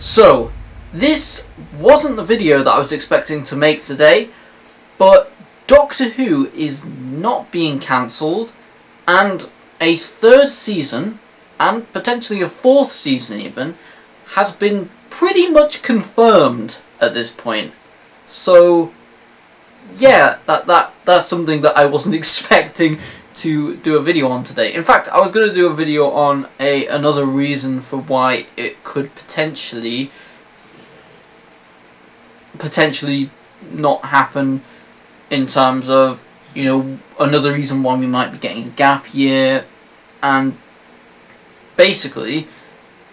So, this wasn't the video that I was expecting to make today, but Doctor Who is not being cancelled, and a third season, and potentially a fourth season even, has been pretty much confirmed at this point. So, yeah, that's something that I wasn't expecting to do a video on today. In fact, I was going to do a video on another reason for why it could potentially not happen, in terms of, another reason why we might be getting a gap year, and basically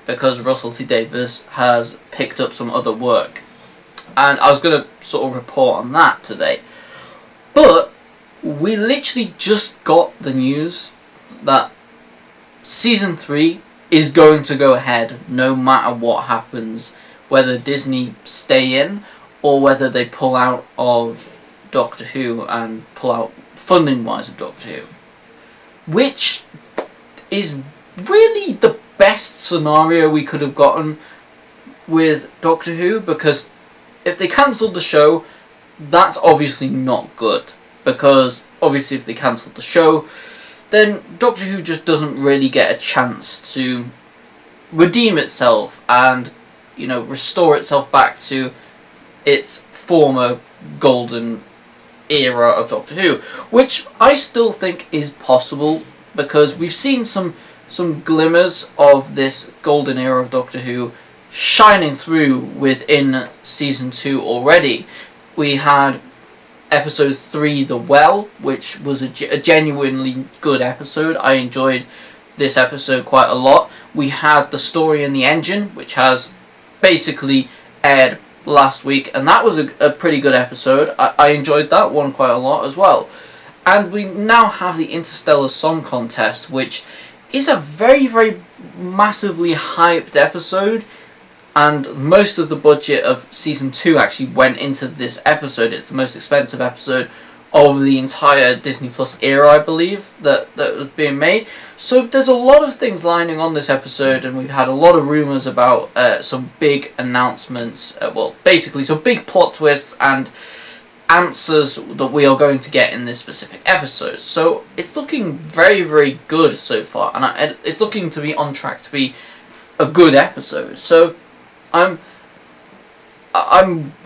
because Russell T Davies has picked up some other work. And I was going to sort of report on that today. But we literally just got the news that Season 3 is going to go ahead no matter what happens, whether Disney stay in or whether they pull out of Doctor Who and pull out funding-wise of Doctor Who. Which is really the best scenario we could have gotten with Doctor Who, because if they cancelled the show, that's obviously not good. Because obviously if they cancelled the show, then Doctor Who just doesn't really get a chance to redeem itself and, restore itself back to its former golden era of Doctor Who, which I still think is possible, because we've seen some glimmers of this golden era of Doctor Who shining through within Season 2 already. We had Episode 3, The Well, which was a genuinely good episode. I enjoyed this episode quite a lot. We had The Story in the Engine, which has basically aired last week, and that was a pretty good episode. I enjoyed that one quite a lot as well. And we now have the Interstellar Song Contest, which is a very, very massively hyped episode. And most of the budget of Season 2 actually went into this episode. It's the most expensive episode of the entire Disney Plus era, I believe, that was being made. So there's a lot of things lining on this episode, and we've had a lot of rumours about some big announcements, basically some big plot twists and answers that we are going to get in this specific episode. So it's looking very, very good so far, and it's looking to be on track to be a good episode. So I'm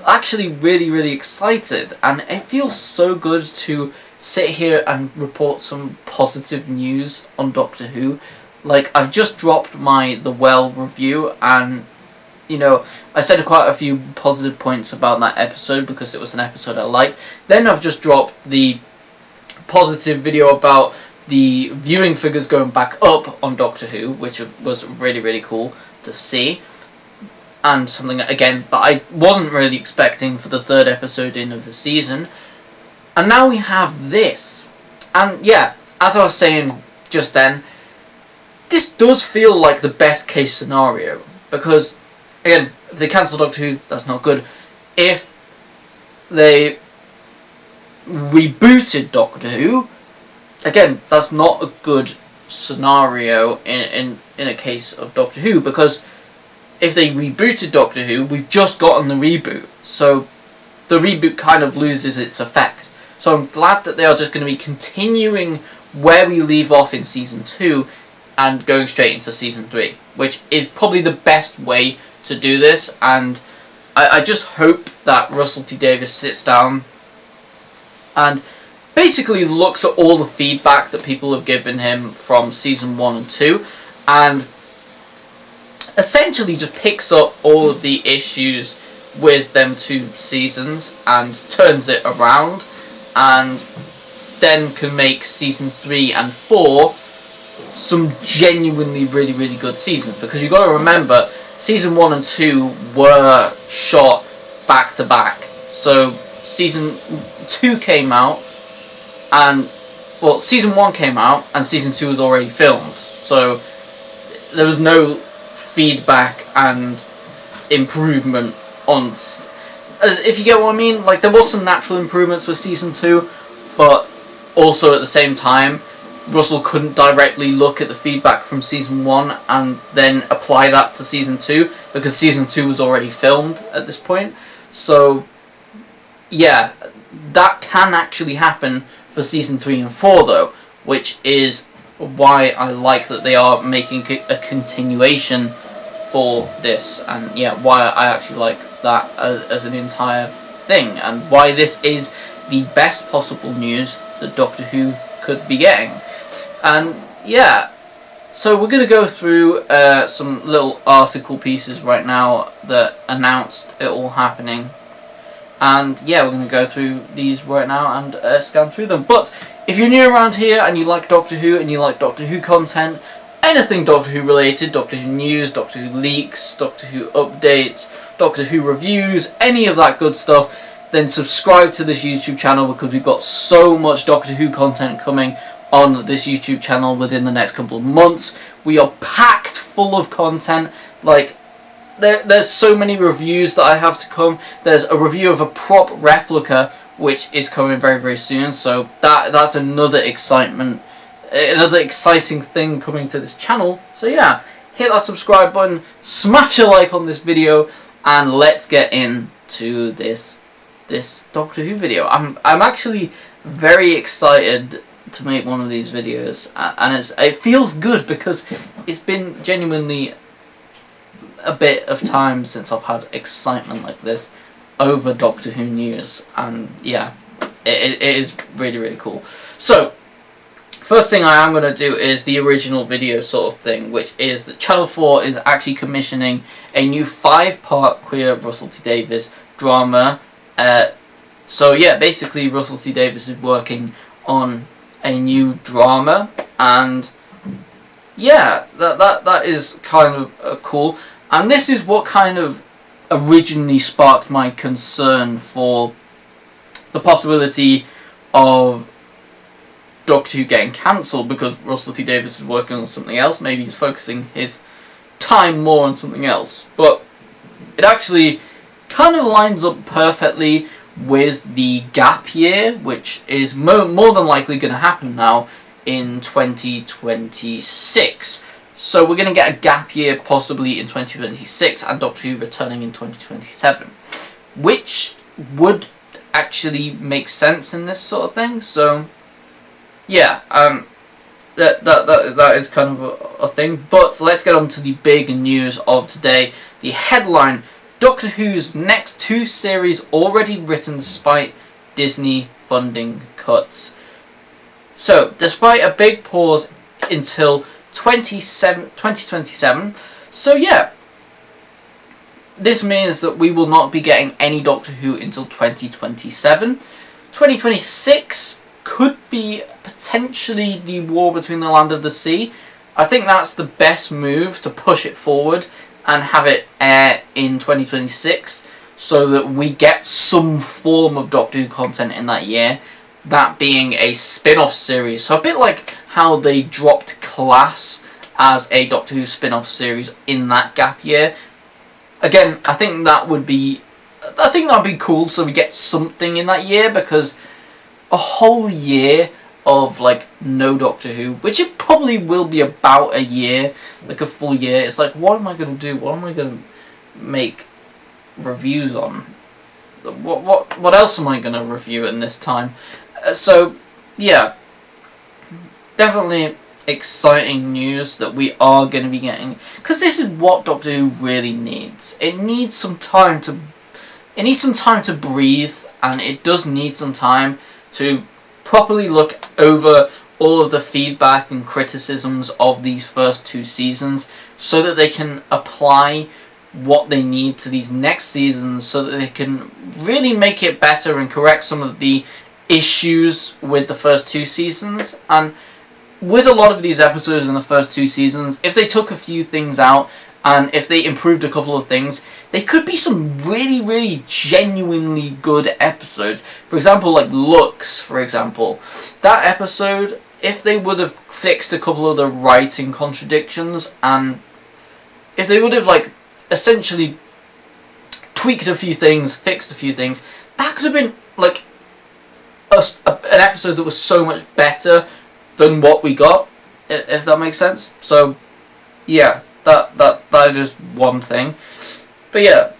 actually really, really excited, and it feels so good to sit here and report some positive news on Doctor Who. Like, I've just dropped my The Well review, and I said quite a few positive points about that episode because it was an episode I liked. Then I've just dropped the positive video about the viewing figures going back up on Doctor Who, which was really, really cool to see. And something, again, that I wasn't really expecting for the third episode in of the season. And now we have this. And yeah, as I was saying just then, this does feel like the best case scenario. Because, again, if they cancel Doctor Who, that's not good. If they rebooted Doctor Who, again, that's not a good scenario in a case of Doctor Who, because if they rebooted Doctor Who, we've just gotten the reboot, so the reboot kind of loses its effect. So I'm glad that they are just going to be continuing where we leave off in Season 2 and going straight into Season 3, which is probably the best way to do this. And I just hope that Russell T Davies sits down and basically looks at all the feedback that people have given him from Season 1 and 2, and essentially just picks up all of the issues with them two seasons and turns it around, and then can make Season 3 and 4 some genuinely really, really good seasons. Because you've got to remember, Season 1 and 2 were shot back to back. So Season 2 came out, and Season 1 came out and Season 2 was already filmed. So there was no feedback and improvement on, if you get what I mean. Like, there was some natural improvements with Season 2, but also at the same time Russell couldn't directly look at the feedback from season 1 and then apply that to season 2, because season 2 was already filmed at this point. So yeah, that can actually happen for season 3 and 4 though, which is why I like that they are making a continuation for this, and yeah, why I actually like that as an entire thing, and why this is the best possible news that Doctor Who could be getting. And yeah, so we're going to go through some little article pieces right now that announced it all happening. And yeah, we're going to go through these right now and scan through them. But if you're new around here and you like Doctor Who and you like Doctor Who content, anything Doctor Who related, Doctor Who news, Doctor Who leaks, Doctor Who updates, Doctor Who reviews, any of that good stuff, then subscribe to this YouTube channel, because we've got so much Doctor Who content coming on this YouTube channel within the next couple of months. We are packed full of content. Like, there's so many reviews that I have to come. There's a review of a prop replica which is coming very, very soon, so that's another exciting thing coming to this channel. So yeah, hit that subscribe button, smash a like on this video, and let's get into this Doctor Who video. I'm actually very excited to make one of these videos, and it feels good, because it's been genuinely a bit of time since I've had excitement like this over Doctor Who news, and yeah, it is really, really cool. So first thing I am going to do is the original video sort of thing, which is that Channel 4 is actually commissioning a new 5-part Queer Russell T Davies drama. So yeah, basically Russell T Davies is working on a new drama, and yeah, that is kind of cool. And this is what kind of originally sparked my concern for the possibility of Doctor Who getting cancelled, because Russell T Davies is working on something else. Maybe he's focusing his time more on something else. But it actually kind of lines up perfectly with the gap year, which is more than likely going to happen now in 2026. So we're going to get a gap year possibly in 2026, and Doctor Who returning in 2027, which would actually make sense in this sort of thing. So yeah, that is kind of a thing. But let's get on to the big news of today. The headline: Doctor Who's next 2 series already written despite Disney funding cuts. So, despite a big pause until 2027, so yeah, this means that we will not be getting any Doctor Who until 2027. 2026 could be potentially the War Between the Land of the Sea. I think that's the best move, to push it forward and have it air in 2026, so that we get some form of Doctor Who content in that year, that being a spin-off series. So a bit like how they dropped Class as a Doctor Who spin-off series in that gap year. Again, I think that would be cool, so we get something in that year, because a whole year of like no Doctor Who, which it probably will be about a year, like a full year. It's like, what am I going to do? What am I going to make reviews on? What else am I going to review in this time? So yeah, definitely exciting news that we are going to be getting, because this is what Doctor Who really needs. It needs some time to breathe, and it does need some time to properly look over all of the feedback and criticisms of these first 2 seasons, so that they can apply what they need to these next seasons, so that they can really make it better and correct some of the issues with the first 2 seasons. And with a lot of these episodes in the first 2 seasons, if they took a few things out and if they improved a couple of things, they could be some really, really genuinely good episodes. For example, like Lux, for example. That episode, if they would have fixed a couple of the writing contradictions, and if they would have like essentially tweaked a few things, fixed a few things, that could have been like an episode that was so much better than what we got, if that makes sense. So yeah, that is one thing. But yeah,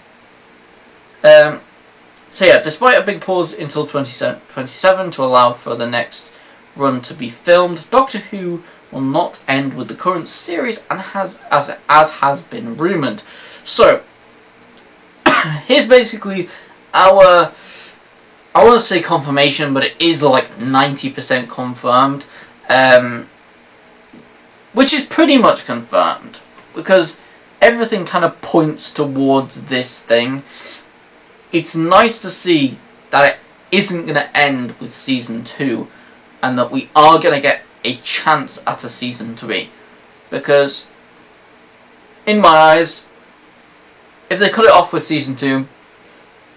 so yeah, despite a big pause until 2027 to allow for the next run to be filmed, Doctor Who will not end with the current series, and has been rumoured. So here's basically our, I want to say confirmation, but it is like 90% confirmed, which is pretty much confirmed, because everything kind of points towards this thing. It's nice to see that it isn't going to end with Season 2, and that we are going to get a chance at a Season 3. Because, in my eyes, if they cut it off with Season 2,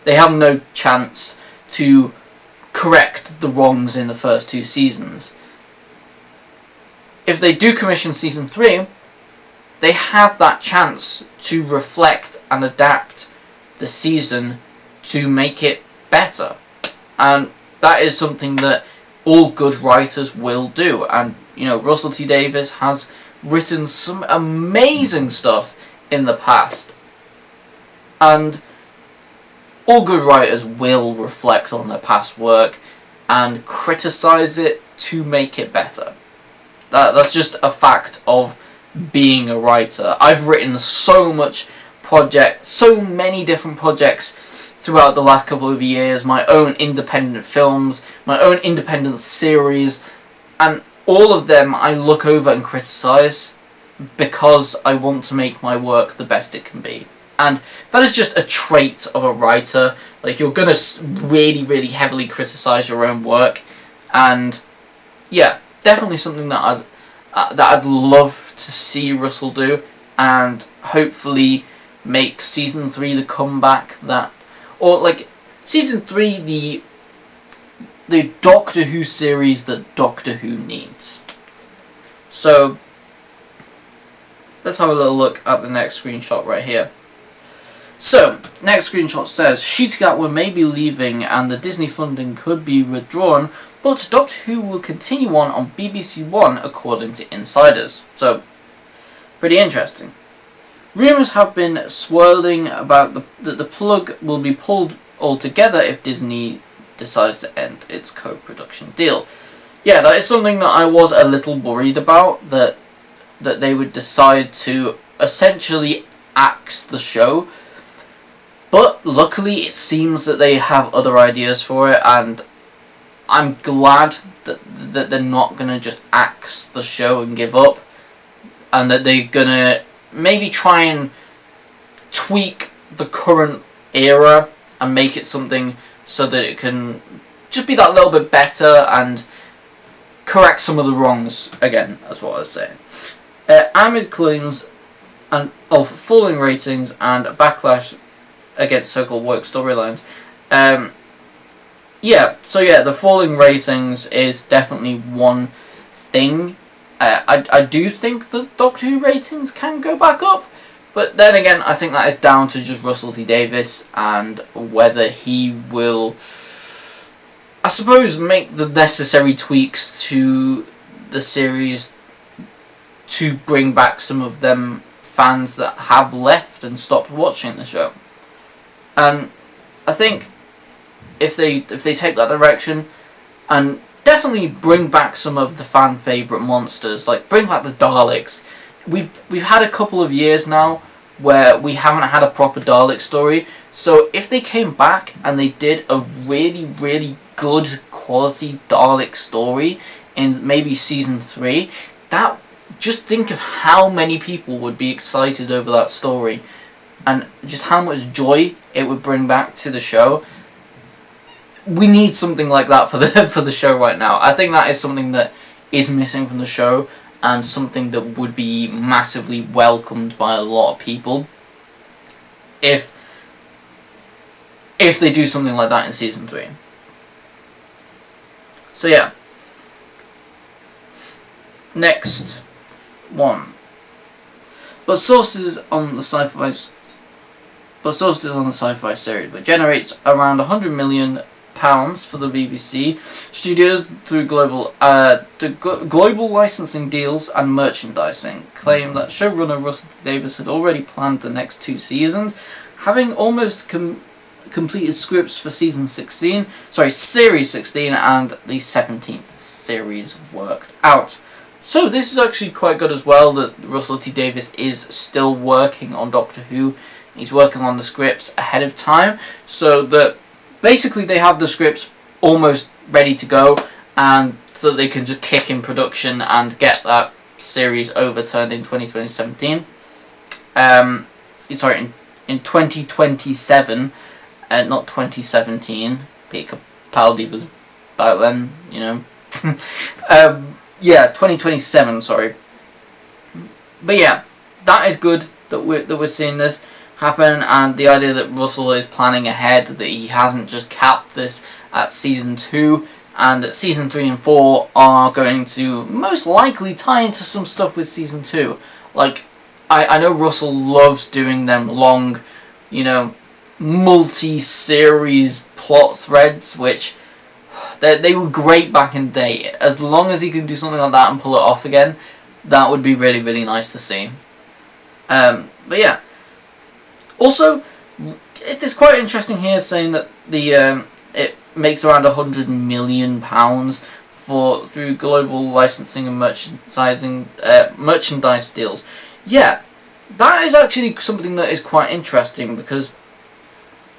they have no chance to correct the wrongs in the first 2 seasons. If they do commission Season 3, they have that chance to reflect and adapt the season to make it better. And that is something that all good writers will do. And, you know, Russell T Davies has written some amazing stuff in the past. And all good writers will reflect on their past work and criticise it to make it better. That's just a fact of being a writer. I've written so many different projects throughout the last couple of years, my own independent films, my own independent series, and all of them I look over and criticise because I want to make my work the best it can be. And that is just a trait of a writer. Like, you're going to really, really heavily criticise your own work, and yeah, definitely something that I'd love to see Russell do, and hopefully make Season 3 the comeback that, or like Season 3 the Doctor Who series that Doctor Who needs. So let's have a little look at the next screenshot right here. So, next screenshot says, Ncuti Gatwa may be leaving and the Disney funding could be withdrawn, but Doctor Who will continue on BBC One according to insiders. So, pretty interesting. Rumours have been swirling about that the plug will be pulled altogether if Disney decides to end its co-production deal. Yeah, that is something that I was a little worried about, that they would decide to essentially axe the show. But luckily it seems that they have other ideas for it, and I'm glad that they're not going to just axe the show and give up, and that they're going to maybe try and tweak the current era and make it something so that it can just be that little bit better and correct some of the wrongs again, that's what I was saying. Amid claims of falling ratings and backlash against so-called woke storylines. The falling ratings is definitely one thing. I do think that Doctor Who ratings can go back up, but then again, I think that is down to just Russell T Davies and whether he will, I suppose, make the necessary tweaks to the series to bring back some of them fans that have left and stopped watching the show. And I think if they take that direction and definitely bring back some of the fan favourite monsters, like bring back the Daleks. We've had a couple of years now where we haven't had a proper Dalek story, so if they came back and they did a really, really good quality Dalek story in maybe Season 3, that, just think of how many people would be excited over that story, and just how much joy it would bring back to the show. We need something like that for the show right now. I think that is something that is missing from the show, and something that would be massively welcomed by a lot of people if they do something like that in Season 3. So yeah. Next one. But sources on the sci-fi series, which generates around £100 million £100 for the BBC Studios through global licensing deals and merchandising. Claimed that showrunner Russell T Davies had already planned the next 2 seasons, having almost completed scripts for series 16, and the 17th series worked out. So this is actually quite good as well, that Russell T Davies is still working on Doctor Who. He's working on the scripts ahead of time, so that basically they have the scripts almost ready to go, and so they can just kick in production and get that series overturned in 2017. In 2027, not 2017. Peter Capaldi was about then, you know. 2027. Sorry. But yeah, that is good that we're seeing this happen, and the idea that Russell is planning ahead, that he hasn't just capped this at season 2, and that season 3 and 4 are going to most likely tie into some stuff with season 2. Like, I know Russell loves doing them long, you know, multi-series plot threads, which they were great back in the day. As long as he can do something like that and pull it off again, that would be really, really nice to see. But yeah. Also, it is quite interesting here saying that the it makes around £100 million through global licensing and merchandise deals. Yeah, that is actually something that is quite interesting, because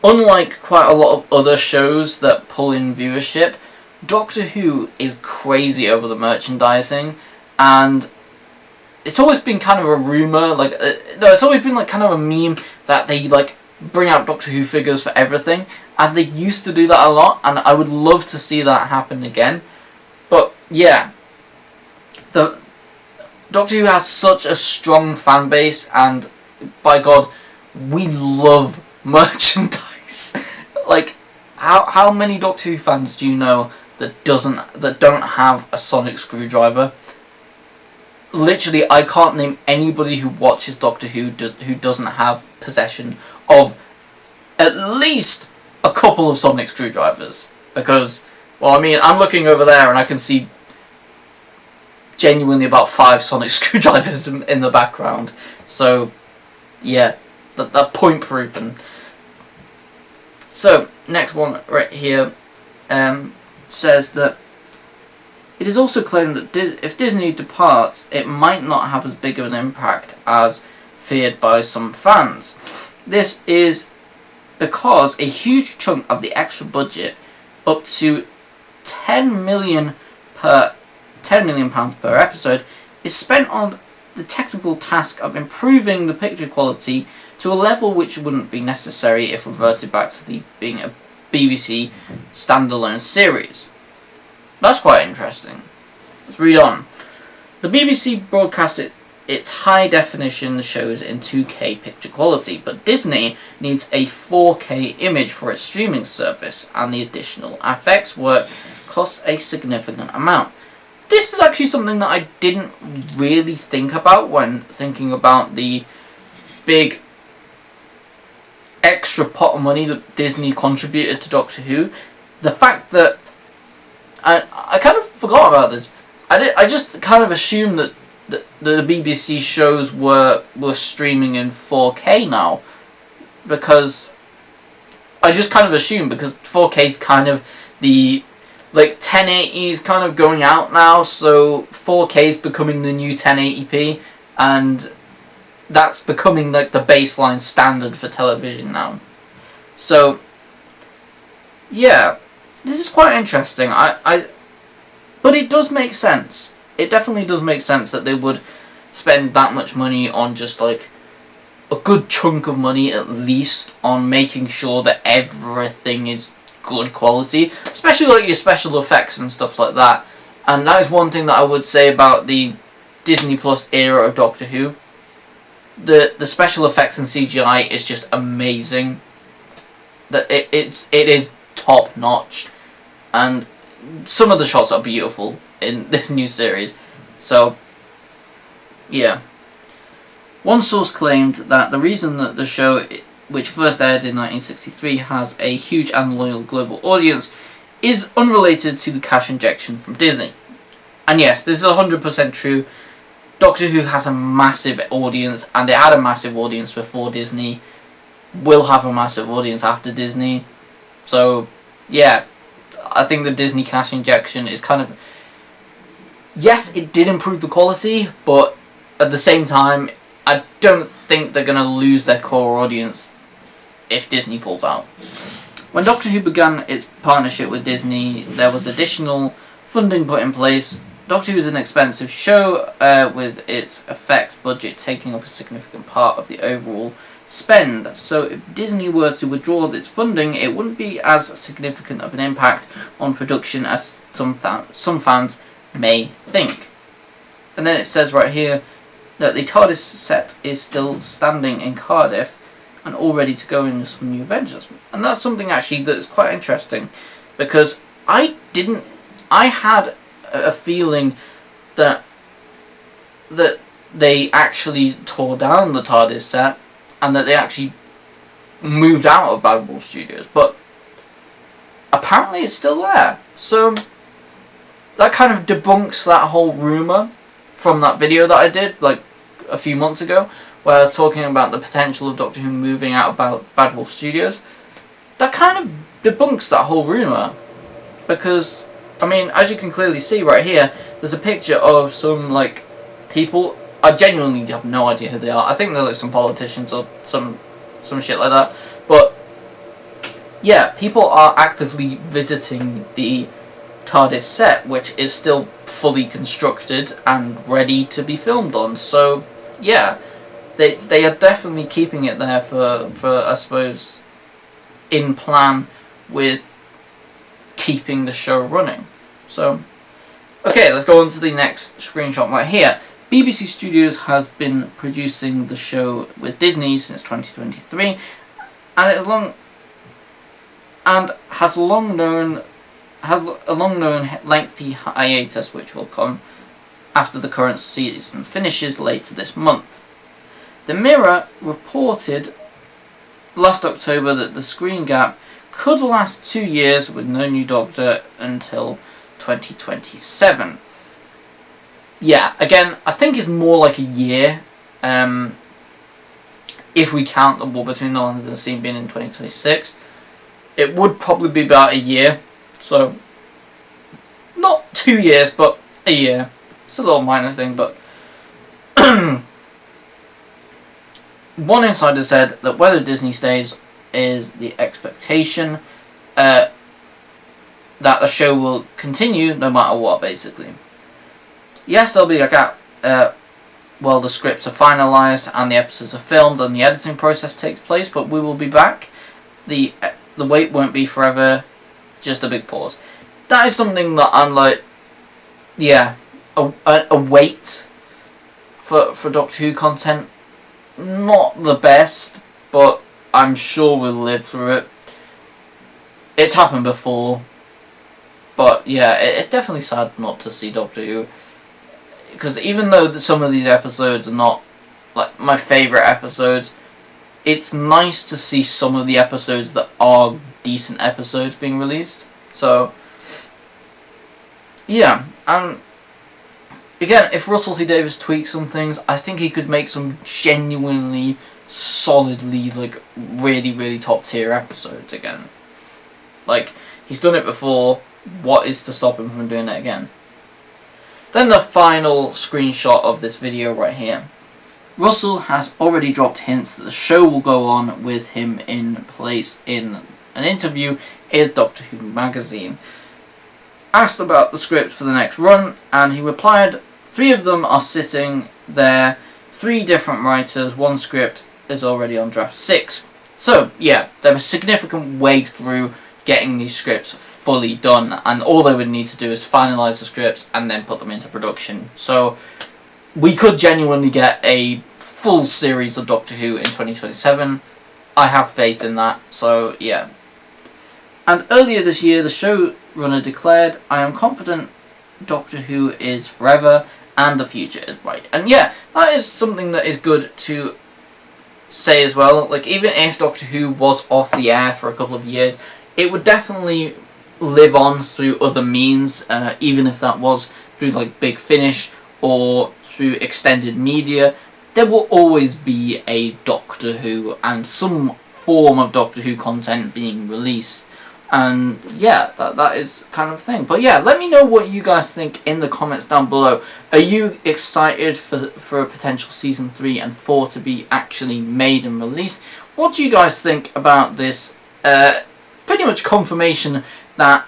unlike quite a lot of other shows that pull in viewership, Doctor Who is crazy over the merchandising, and it's always been kind of a rumour, it's always been like kind of a meme that they like bring out Doctor Who figures for everything, and they used to do that a lot, and I would love to see that happen again. But yeah, the Doctor Who has such a strong fan base, and by God, we love merchandise. Like, how many Doctor Who fans do you know that don't have a sonic screwdriver? Literally, I can't name anybody who watches Doctor Who who doesn't have possession of at least a couple of sonic screwdrivers. Because, well, I mean, I'm looking over there and I can see genuinely about 5 sonic screwdrivers in the background. So, yeah, that point proven. So, next one right here says that it is also claimed that if Disney departs, it might not have as big of an impact as feared by some fans. This is because a huge chunk of the extra budget, up to £10 million per episode, is spent on the technical task of improving the picture quality to a level which wouldn't be necessary if reverted back to being a BBC standalone series. That's quite interesting. Let's read on. The BBC broadcasts its high-definition shows in 2K picture quality, but Disney needs a 4K image for its streaming service, and the additional effects work costs a significant amount. This is actually something that I didn't really think about when thinking about the big extra pot of money that Disney contributed to Doctor Who. The fact that I kind of forgot about this. I just kind of assumed that the BBC shows were streaming in 4K now, because I just kind of assumed, because 4K is kind of the 1080 is kind of going out now, so 4K is becoming the new 1080p, and that's becoming like the baseline standard for television now. So yeah, this is quite interesting. But it does make sense. It definitely does make sense that they would spend that much money on just like a good chunk of money at least on making sure that everything is good quality, especially like your special effects and stuff like that. And that is one thing that I would say about the Disney Plus era of Doctor Who. The special effects and CGI is just amazing. That it is top notch, and some of the shots are beautiful in this new series. So yeah, one source claimed that the reason that the show, which first aired in 1963, has a huge and loyal global audience is unrelated to the cash injection from Disney. And yes, this is 100% true. Doctor Who has a massive audience, and it had a massive audience before Disney. Will have a massive audience after Disney. So, yeah, I think the Disney cash injection is kind of... Yes, it did improve the quality, but at the same time, I don't think they're going to lose their core audience if Disney pulls out. When Doctor Who began its partnership with Disney, there was additional funding put in place. Doctor Who is an expensive show, with its effects budget taking up a significant part of the overall spend. So if Disney were to withdraw its funding, it wouldn't be as significant of an impact on production as some fans may think. And then it says right here that the TARDIS set is still standing in Cardiff and all ready to go in some new ventures. And that's something actually that's quite interesting, because I had a feeling that they actually tore down the TARDIS set and that they actually moved out of Bad Wolf Studios, but apparently it's still there. So that kind of debunks that whole rumour from that video that I did like a few months ago, where I was talking about the potential of Doctor Who moving out of Bad Wolf Studios. That kind of debunks that whole rumour, because, I mean, as you can clearly see right here, there's a picture of some, like, people. I genuinely have no idea who they are. I think they're like some politicians or some shit like that. But, yeah, people are actively visiting the TARDIS set, which is still fully constructed and ready to be filmed on. So, yeah, they are definitely keeping it there for I suppose, in plan with keeping the show running. So, okay, let's go on to the next screenshot right here. BBC Studios has been producing the show with Disney since 2023, and has a long known lengthy hiatus which will come after the current season finishes later this month. The Mirror reported last October that the screen gap could last 2 years with no new Doctor until 2027. Yeah, again, I think it's more like a year, if we count the War Between the Lands and the Sea being in 2026. It would probably be about a year, so not 2 years, but a year. It's a little minor thing, but one insider said that whether Disney stays is the expectation, that the show will continue no matter what, basically. Yes, there'll be a gap while the scripts are finalised and the episodes are filmed and the editing process takes place, but we will be back. The wait won't be forever, just a big pause. That is something that I'm like, yeah, a wait for Doctor Who content. Not the best, but I'm sure we'll live through it. It's happened before, but yeah, it's definitely sad not to see Doctor Who, because even though some of these episodes are not like my favourite episodes, it's nice to see some of the episodes that are decent episodes being released. So yeah, and again, if Russell T Davies tweaks some things, I think he could make some genuinely, solidly, like, really, really top tier episodes again. Like, he's done it before, what is to stop him from doing it again? Then the final screenshot of this video right here. Russell has already dropped hints that the show will go on with him in place in an interview in Doctor Who magazine. Asked about the script for the next run, and he replied, 3 of them are sitting there, 3 different writers, 1 script is already on draft 6. So, yeah, they're a significant way through getting these scripts fully done, and all they would need to do is finalise the scripts and then put them into production. So, we could genuinely get a full series of Doctor Who in 2027. I have faith in that, so yeah. And earlier this year, the showrunner declared, "I am confident Doctor Who is forever and the future is bright." And yeah, that is something that is good to say as well. Like, even if Doctor Who was off the air for a couple of years, it would definitely live on through other means, even if that was through like Big Finish or through extended media. There will always be a Doctor Who and some form of Doctor Who content being released. And yeah, that is kind of thing. But yeah, let me know what you guys think in the comments down below. Are you excited for a potential season 3 and 4 to be actually made and released? What do you guys think about this pretty much confirmation that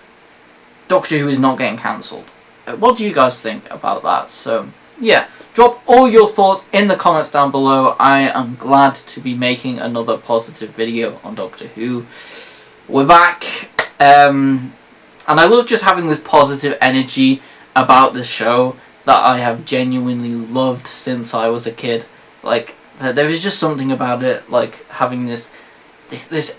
Doctor Who is not getting cancelled? What do you guys think about that? So yeah, drop all your thoughts in the comments down below. I am glad to be making another positive video on Doctor Who. We're back, and I love just having this positive energy about the show that I have genuinely loved since I was a kid. Like, there is just something about it, like having this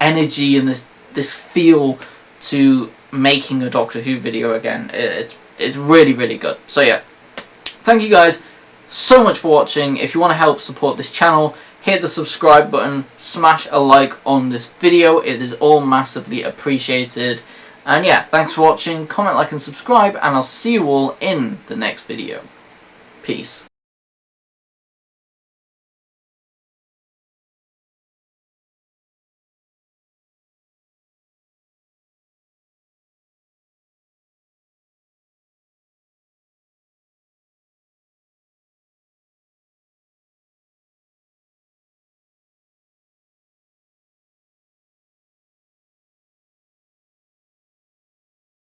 energy and this feel to making a Doctor Who video again. It's really, really good. So yeah, thank you guys so much for watching. If you want to help support this channel, hit the subscribe button, smash a like on this video. It is all massively appreciated. And yeah, thanks for watching. Comment, like and subscribe, and I'll see you all in the next video. Peace.